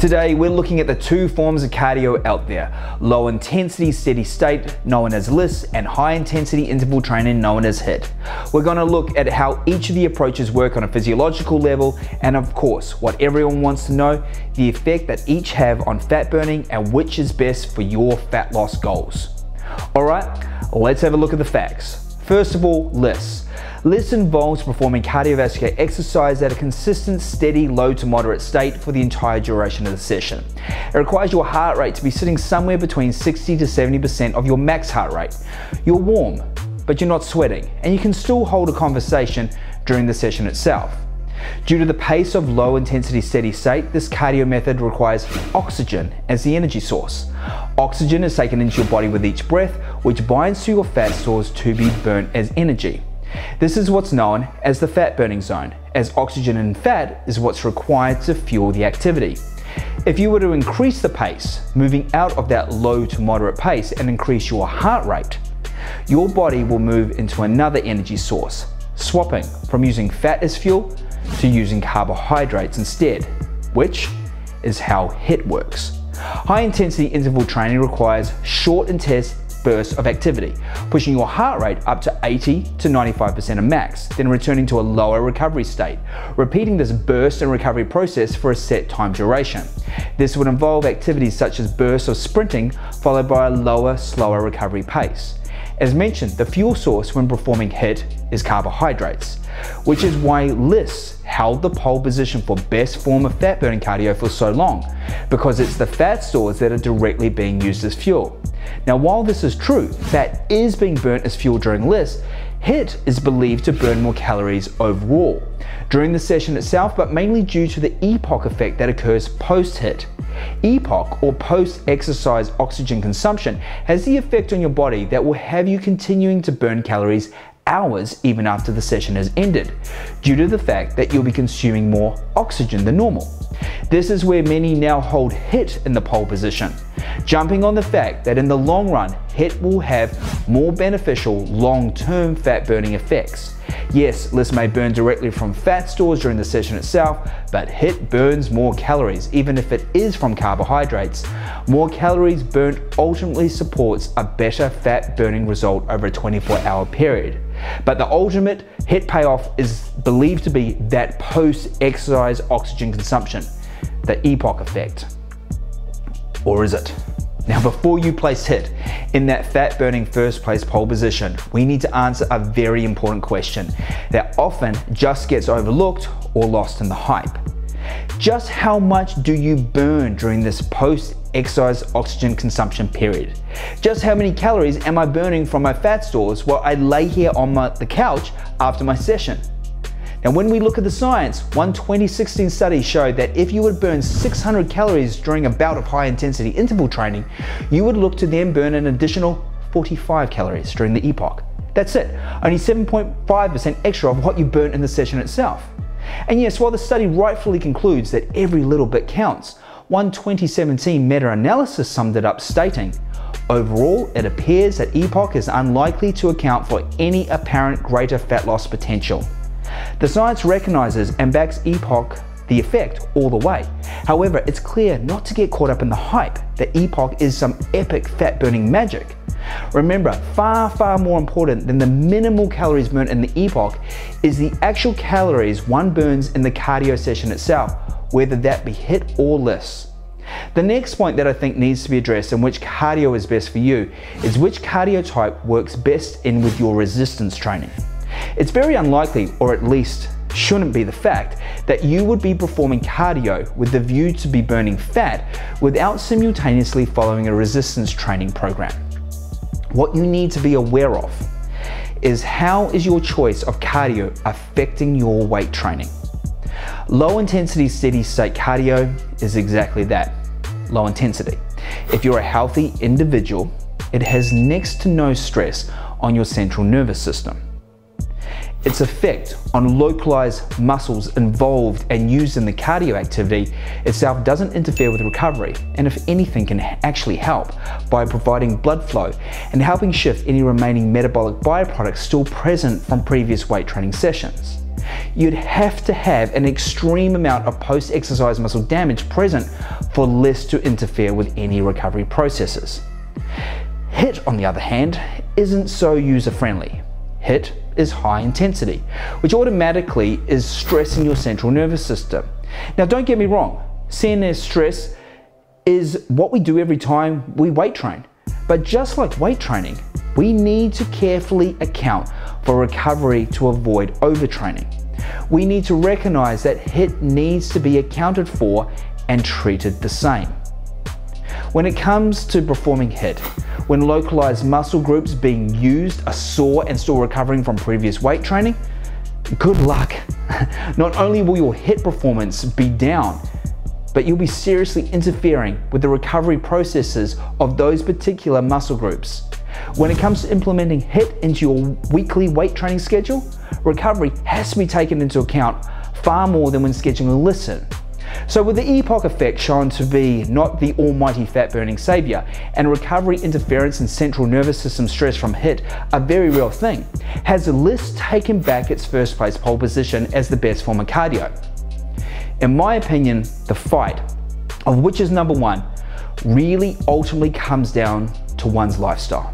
Today we're looking at the two forms of cardio out there: low intensity steady state known as LISS and high intensity interval training known as HIIT. We're going to look at how each of the approaches work on a physiological level, and of course what everyone wants to know, the effect that each have on fat burning and which is best for your fat loss goals. Alright, let's have a look at the facts. First of all, LISS. LISS involves performing cardiovascular exercise at a consistent, steady, low to moderate state for the entire duration of the session. It requires your heart rate to be sitting somewhere between 60 to 70% of your max heart rate. You're warm, but you're not sweating, and you can still hold a conversation during the session itself. Due to the pace of low intensity steady state, this cardio method requires oxygen as the energy source. Oxygen is taken into your body with each breath, which binds to your fat stores to be burnt as energy. This is what's known as the fat burning zone, as oxygen and fat is what's required to fuel the activity. If you were to increase the pace, moving out of that low to moderate pace and increase your heart rate, your body will move into another energy source, swapping from using fat as fuel to using carbohydrates instead, which is how HIIT works. High intensity interval training requires short intense bursts of activity, pushing your heart rate up to 80 to 95% of max, then returning to a lower recovery state, repeating this burst and recovery process for a set time duration. This would involve activities such as bursts of sprinting followed by a lower, slower recovery pace. As mentioned, the fuel source when performing HIIT is carbohydrates, which is why LISS held the pole position for best form of fat burning cardio for so long, because it's the fat stores that are directly being used as fuel. Now, while this is true, fat is being burnt as fuel during LISS, HIIT is believed to burn more calories overall during the session itself, but mainly due to the EPOC effect that occurs post-HIIT. EPOC, or post-exercise oxygen consumption, has the effect on your body that will have you continuing to burn calories hours even after the session has ended, due to the fact that you'll be consuming more oxygen than normal. This is where many now hold HIIT in the pole position, jumping on the fact that in the long run, HIIT will have more beneficial long-term fat burning effects. Yes, LISS may burn directly from fat stores during the session itself, but HIIT burns more calories, even if it is from carbohydrates. More calories burnt ultimately supports a better fat burning result over a 24-hour period. But the ultimate HIIT payoff is believed to be that post-exercise oxygen consumption, the EPOC effect. Or is it? Now, before you place HIIT in that fat burning first place pole position, we need to answer a very important question that often just gets overlooked or lost in the hype. Just how much do you burn during this post-exercise oxygen consumption period? Just how many calories am I burning from my fat stores while I lay here on the couch after my session? Now, when we look at the science, one 2016 study showed that if you would burn 600 calories during a bout of high intensity interval training, you would look to then burn an additional 45 calories during the EPOC. That's it, only 7.5% extra of what you burnt in the session itself. And yes, while the study rightfully concludes that every little bit counts, one 2017 meta-analysis summed it up stating, overall, it appears that EPOC is unlikely to account for any apparent greater fat loss potential. The science recognizes and backs EPOC, the effect, all the way. However, it's clear not to get caught up in the hype that EPOC is some epic fat burning magic. Remember, far more important than the minimal calories burnt in the EPOC is the actual calories one burns in the cardio session itself, whether that be HIIT or LISS. The next point that I think needs to be addressed and which cardio is best for you is which cardio type works best in with your resistance training. It's very unlikely, or at least shouldn't be the fact, that you would be performing cardio with the view to be burning fat without simultaneously following a resistance training program. What you need to be aware of is how is your choice of cardio affecting your weight training. Low intensity steady state cardio is exactly that, low intensity. If you're a healthy individual, it has next to no stress on your central nervous system. Its effect on localized muscles involved and used in the cardio activity itself doesn't interfere with recovery, and if anything can actually help by providing blood flow and helping shift any remaining metabolic byproducts still present from previous weight training sessions. You'd have to have an extreme amount of post-exercise muscle damage present for LISS to interfere with any recovery processes. HIIT, on the other hand, isn't so user-friendly. HIIT is high intensity, which automatically is stressing your central nervous system. Now, don't get me wrong, CNS stress is what we do every time we weight train. But just like weight training, we need to carefully account for recovery to avoid overtraining. We need to recognize that HIIT needs to be accounted for and treated the same. When it comes to performing HIIT, when localized muscle groups being used are sore and still recovering from previous weight training, good luck. Not only will your HIIT performance be down, but you'll be seriously interfering with the recovery processes of those particular muscle groups. When it comes to implementing HIIT into your weekly weight training schedule, recovery has to be taken into account far more than when scheduling LISS. So with the EPOC effect shown to be not the almighty fat-burning savior, and recovery interference and central nervous system stress from HIIT a very real thing, has LISS taken back its first place pole position as the best form of cardio? In my opinion, the fight of which is number one really ultimately comes down to one's lifestyle.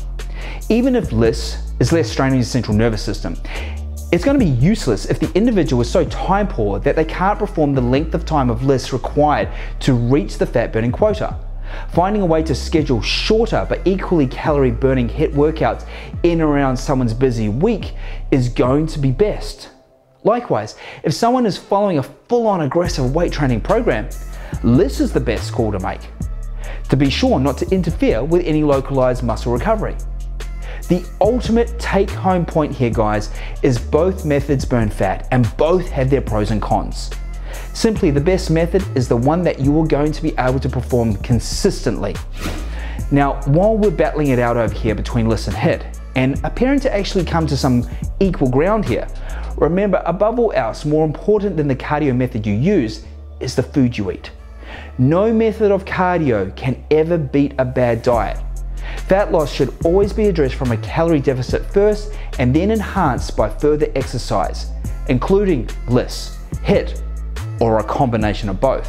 Even if LISS is less strain on your central nervous system, it's going to be useless if the individual is so time poor that they can't perform the length of time of LISS required to reach the fat burning quota. Finding a way to schedule shorter but equally calorie burning HIIT workouts in and around someone's busy week is going to be best. Likewise, if someone is following a full-on aggressive weight training program, LISS is the best call to make, to be sure not to interfere with any localized muscle recovery. The ultimate take-home point here, guys, is both methods burn fat and both have their pros and cons. Simply, the best method is the one that you are going to be able to perform consistently. Now, while we're battling it out over here between LISS and HIIT, and appearing to actually come to some equal ground here, remember, above all else, more important than the cardio method you use is the food you eat. No method of cardio can ever beat a bad diet. Fat loss should always be addressed from a calorie deficit first and then enhanced by further exercise, including LISS, HIIT, or a combination of both.